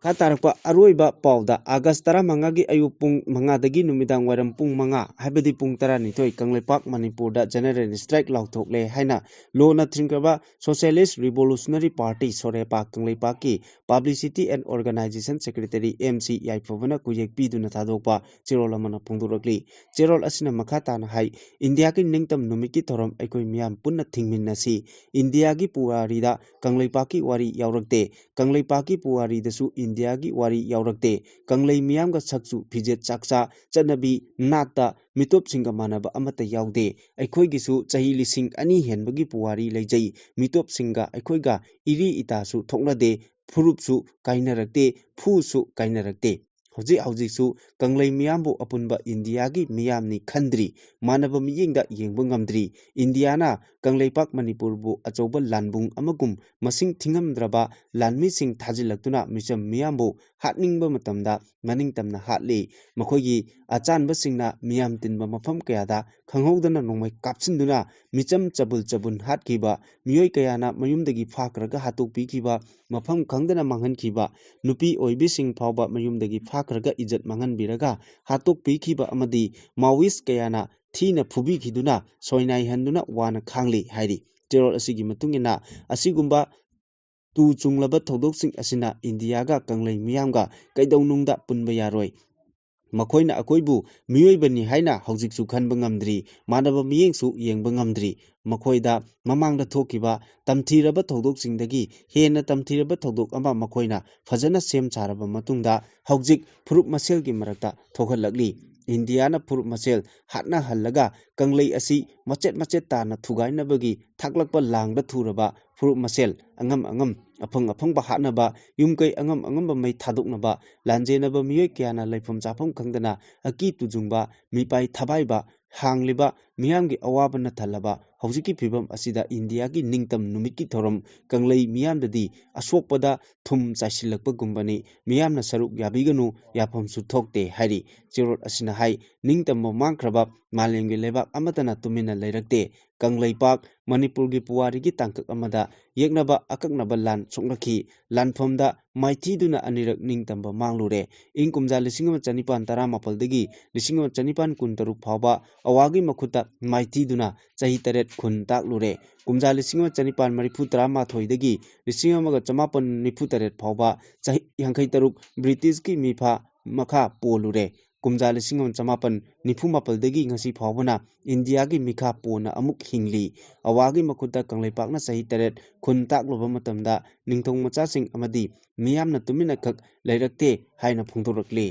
Speaker 1: ꯃꯈꯥ ꯇꯥꯔꯛꯄ ꯑꯔꯣꯏꯕ ꯄꯥꯎꯗ ꯑꯥꯒꯁꯠ 15ꯒꯤ ꯑꯌꯨꯛ ꯄꯨꯡ 5ꯗꯒꯤ ꯅꯨꯃꯤꯗꯥꯡ ꯋꯥꯏꯔꯝ ꯄꯨꯡ 5 ꯍꯥꯏꯕꯗꯤ ꯄꯨꯡ 12 ꯀꯪꯂꯩꯄꯥꯛ ꯃꯅꯤꯄꯨꯔꯗ ꯖꯦꯅꯔꯦꯜ ꯁ꯭ꯇ꯭ꯔꯥꯏꯛ ꯂꯥꯎꯊꯣꯛꯂꯦ ꯍꯥꯏꯅ ꯂꯣꯅ ꯊꯤꯡꯈ꯭ꯔꯕ ꯁꯣꯁꯤꯌꯦꯂꯤꯁꯠ ꯔꯤꯚꯣꯂꯨꯁꯅꯔꯤ ꯄꯥꯔꯇꯤ ꯁꯣꯔꯦꯄꯥ ꯀꯪꯂꯩꯄꯥꯛꯀꯤ publicity and organisation secretary MC ꯌꯥꯏꯐꯕꯅ ꯈꯨꯌꯦꯛ ꯄꯤꯗꯨꯅ ꯊꯥꯗꯣꯛꯄ ꯆꯦꯔꯣꯜ ꯑꯃꯅ ꯐꯣꯡꯗꯣꯔꯛꯂꯤ ꯆꯦꯔꯣꯜ ꯑꯁꯤꯅ ꯃꯈꯥ ꯇꯥꯅ ꯍꯥꯏ ꯏꯟꯗꯤꯌꯥꯒꯤ ꯅꯤꯡꯇꯝ ꯅꯨꯃꯤꯠꯀꯤ ꯊꯧꯔꯝ ꯑꯩꯈꯣꯏ ꯃꯤꯌꯥꯝ ꯄꯨꯟꯅ ꯊꯤꯡꯃꯤꯟꯅꯁꯤ ꯏꯟꯗꯤꯌꯥꯒꯤ ꯄꯨꯋꯥꯔꯤꯗ ꯀꯪꯂꯩꯄꯥꯛꯀꯤ ꯋꯥꯔꯤ ꯌꯥꯎꯔꯛꯇꯦ ꯀꯪꯂꯩꯄꯥꯛꯀꯤ ꯄꯨꯋꯥꯔꯤꯗꯁꯨ ꯏꯟꯗꯤꯌꯥꯒꯤ ꯋꯥꯔꯤ ꯌꯥꯎꯔꯛꯇꯦ ꯀꯪꯂꯩ ꯃꯤꯌꯥꯝꯒ ꯁꯛꯆꯨ ꯐꯤꯖꯦꯠ ꯆꯥꯛꯆꯥ ꯆꯠꯅꯕꯤ ꯅꯥꯠꯇ ꯃꯤꯇꯣꯞꯁꯤꯡꯒ ꯃꯥꯟꯅꯕ ꯑꯃꯠꯇ ꯌꯥꯎꯗꯦ ꯑꯩꯈꯣꯏꯒꯤꯁꯨ ꯆꯍꯤ 2000 ꯍꯦꯟꯕꯒꯤ ꯄꯨꯋꯥꯔꯤ ꯂꯩꯖꯩ ꯃꯤꯇꯣꯞꯁꯤꯡꯒ ꯑꯩꯈꯣꯏꯒ ꯏꯔꯤ ꯏꯇꯥꯁꯨ ꯊꯣꯛꯅꯗꯦ ꯐꯨꯔꯨꯞꯁꯨ ꯀꯥꯏꯅꯔꯛꯇꯦ ꯐꯨꯁꯨ ꯀꯥꯏꯅꯔꯛꯇꯦ ꯍꯧꯖꯤꯛꯁꯨ ꯀꯪꯂꯩ ꯃꯤꯌꯥꯝꯕꯨ ꯑꯄꯨꯟꯕ ꯏꯟꯗꯤꯌꯥꯒꯤ ꯃꯤꯌꯥꯝꯅꯤ ꯈꯟꯗ꯭ꯔꯤ ꯃꯥꯟꯅꯕ ꯃꯤꯠꯌꯦꯡꯗ ꯌꯦꯡꯕ ꯉꯝꯗ꯭ꯔꯤ ꯏꯟꯗꯤꯌꯥꯅ ꯀꯪꯂꯩꯄꯥꯛ ꯃꯅꯤꯄꯨꯔꯕꯨ ꯑꯆꯧꯕ ꯂꯥꯟꯕꯨꯡ ꯑꯃꯒꯨꯝ ꯃꯁꯤꯡ ꯊꯤꯉꯝꯗ꯭ꯔꯕ ꯂꯥꯟꯃꯤꯁꯤꯡ ꯊꯥꯖꯤꯜꯂꯛꯇꯨꯅ ꯃꯤꯆꯝ ꯃꯤꯌꯥꯝꯕꯨ ꯍꯥꯠꯅꯤꯡꯕ ꯃꯇꯝꯗ ꯃꯅꯤꯡꯇꯝꯅ ꯍꯥꯠꯂꯤ ꯃꯈꯣꯏꯒꯤ ꯑꯆꯥꯟꯕꯁꯤꯡꯅ ꯃꯤꯌꯥꯝ ꯇꯤꯟꯕ ꯃꯐꯝ ꯀꯌꯥꯗ ꯈꯪꯍꯧꯗꯅ ꯅꯣꯡꯃꯩ ꯀꯥꯞꯁꯤꯟꯗꯨꯅ ꯃꯤꯆꯝ ꯆꯕꯨꯟ ꯍꯥꯠꯈꯤꯕ ꯃꯤꯑꯣꯏ ꯀꯌꯥꯅ ꯃꯌꯨꯝꯗꯒꯤ ꯐꯥꯈ꯭ꯔꯒ ꯍꯥꯠꯇꯣꯛꯄꯤꯈꯤꯕ ꯃꯐꯝ ꯈꯪꯗꯅ ꯃꯥꯡꯍꯟꯈꯤꯕ ꯅꯨꯄꯤ ꯑꯣꯏꯕꯤꯁꯤꯡ ꯐꯥꯎꯕ ꯃꯌꯨꯝꯗꯒꯤ ꯐꯥꯈ꯭ꯔꯒ ꯏꯖꯠ ꯃꯥꯡꯍꯟꯕꯤꯔꯒ ꯍꯥꯠꯇꯣꯛꯄꯤꯈꯤꯕ ꯑꯃꯗꯤ ꯃꯥꯋꯤꯁꯠ ꯀꯌꯥꯅ ꯊꯤꯅ ꯐꯨꯕꯤꯈꯤꯗꯨꯅ ꯁꯣꯏꯅꯥꯏꯍꯟꯗꯨꯅ ꯋꯥꯅ ꯈꯥꯡꯂꯤ ꯍꯥꯏꯔꯤ ꯆꯦꯔꯣꯜ ꯑꯁꯤꯒꯤ ꯃꯇꯨꯡꯏꯟꯅ ꯑꯁꯤꯒꯨꯝꯕ ꯇꯨ ꯆꯨꯡꯂꯕ ꯊꯧꯗꯣꯛꯁꯤꯡ ꯑꯁꯤꯅ ꯏꯟꯗꯤꯌꯥꯒ ꯀꯪꯂꯩ ꯃꯤꯌꯥꯝꯒ ꯀꯩꯗꯧꯅꯨꯡꯗ ꯄꯨꯟꯕ ꯌꯥꯔꯣꯏ ꯃꯈꯣꯏꯅ ꯑꯩꯈꯣꯏꯕꯨ ꯃꯤꯑꯣꯏꯕꯅꯤ ꯍꯥꯏꯅ ꯍꯧꯖꯤꯛꯁꯨ ꯈꯟꯕ ꯉꯝꯗ꯭ꯔꯤ ꯃꯥꯟꯅꯕ ꯃꯤꯠꯌꯦꯡꯁꯨ ꯌꯦꯡꯕ ꯉꯝꯗ꯭ꯔꯤ ꯃꯈꯣꯏꯗ ꯃꯃꯥꯡꯗ ꯊꯣꯛꯈꯤꯕ ꯇꯝꯊꯤꯔꯕ ꯊꯧꯗꯣꯛꯁꯤꯡꯗꯒꯤ ꯍꯦꯟꯅ ꯇꯝꯊꯤꯔꯕ ꯊꯧꯗꯣꯛ ꯑꯃ ꯃꯈꯣꯏꯅ ꯐꯖꯅ ꯁꯦꯝ ꯁꯥꯔꯕ ꯃꯇꯨꯡꯗ ꯍꯧꯖꯤꯛ ꯐꯨꯔꯨꯞ ꯃꯁꯦꯜꯒꯤ ꯃꯔꯛꯇ ꯊꯣꯛꯍꯜꯂꯛꯂꯤ ꯏꯟꯗꯤꯌꯥꯅ ꯐꯨꯔꯨꯞ ꯃꯁꯦꯜ ꯍꯥꯠꯅꯍꯜꯂꯒ ꯀꯪꯂꯩ ꯑꯁꯤ ꯃꯆꯦꯠ ꯃꯆꯦꯠ ꯇꯥꯅ ꯊꯨꯒꯥꯏꯅꯕꯒꯤ ꯊꯥꯛꯂꯛꯄ ꯂꯥꯡꯗ ꯊꯨꯔꯕ ꯐꯨꯔꯨꯞ ꯃꯁꯦꯜ ꯑꯉꯝ ꯑꯐꯪꯕ ꯍꯥꯠꯅꯕ ꯌꯨꯝꯀꯩ ꯑꯉꯝꯕ ꯃꯩ ꯊꯥꯗꯣꯛꯅꯕ ꯂꯥꯟꯖꯦꯟꯅꯕ ꯃꯤꯑꯣꯏ ꯀꯌꯥꯅ ꯂꯩꯐꯝ ꯆꯥꯐꯝ ꯈꯪꯗꯅ ꯑꯀꯤ ꯇꯨꯖꯨꯡꯕ ꯃꯤꯄꯥꯏ ꯊꯕꯥꯏꯕ ꯍꯥꯡꯂꯤꯕ ꯃꯤꯌꯥꯝꯒꯤ ꯑꯋꯥꯕꯅ ꯊꯜꯂꯕ ꯍꯧꯖꯤꯛꯀꯤ ꯐꯤꯕꯝ ꯑꯁꯤꯗ ꯏꯟꯗꯤꯌꯥꯒꯤ ꯅꯤꯡꯇꯝ ꯅꯨꯃꯤꯠꯀꯤ ꯊꯧꯔꯝ ꯀꯪꯂꯩ ꯃꯤꯌꯥꯝꯗꯗꯤ ꯑꯁꯣꯛꯄꯗ ꯊꯨꯝ ꯆꯥꯏꯁꯤꯜꯂꯛꯄꯒꯨꯝꯕꯅꯤ ꯃꯤꯌꯥꯝꯅ ꯁꯔꯨꯛ ꯌꯥꯕꯤꯒꯅꯨ ꯌꯥꯐꯝꯁꯨ ꯊꯣꯛꯇꯦ ꯍꯥꯏꯔꯤ ꯆꯦꯔꯣꯜ ꯑꯁꯤꯅ ꯍꯥꯏ ꯅꯤꯡꯇꯝꯕ ꯃꯥꯡꯈ꯭ꯔꯕ ꯃꯥꯂꯦꯝꯒꯤ ꯂꯩꯕꯥꯛ ꯑꯃꯠꯇꯅ ꯇꯨꯃꯤꯟꯅ ꯂꯩꯔꯛꯇꯦ ꯀꯪꯂꯩꯄꯥꯛ ꯃꯅꯤꯄꯨꯔꯒꯤ ꯄꯨꯋꯥꯔꯤꯒꯤ ꯇꯥꯡꯀꯛ ꯑꯃꯗ ꯌꯦꯛꯅꯕ ꯑꯀꯛꯅꯕ ꯂꯥꯟ ꯁꯣꯛꯅꯈꯤ ꯂꯥꯟꯐꯝꯗ ꯃꯥꯏꯊꯤꯗꯨꯅ ꯑꯅꯤꯔꯛ ꯅꯤꯡꯇꯝꯕ ꯃꯥꯡꯂꯨꯔꯦ ꯏꯪ ꯀꯨꯝꯖꯥ 1917 ꯗꯒꯤ 1923 ꯐꯥꯎꯕ ꯑꯋꯥꯒꯤ ꯃꯈꯨꯠꯇ माइतीदुना चही तरेट खुन ताकलुरे कुमजा 1994 दगी 1998 फाउबा चही 53 ब्रिटिश की मिफा मखा पोलुरे कुमजा 1994 दगी ngasi फाउबना इंडिया की मिखा पोना अमुक हिंगली अवागी मखुता कंगलेपाकना चही तरेट खुन ताकलुबा मतमदा निंगथोंग मचासिंग अमदी मियामना तुमिना खक लैरक्ते हाइना फोंदोरक्ले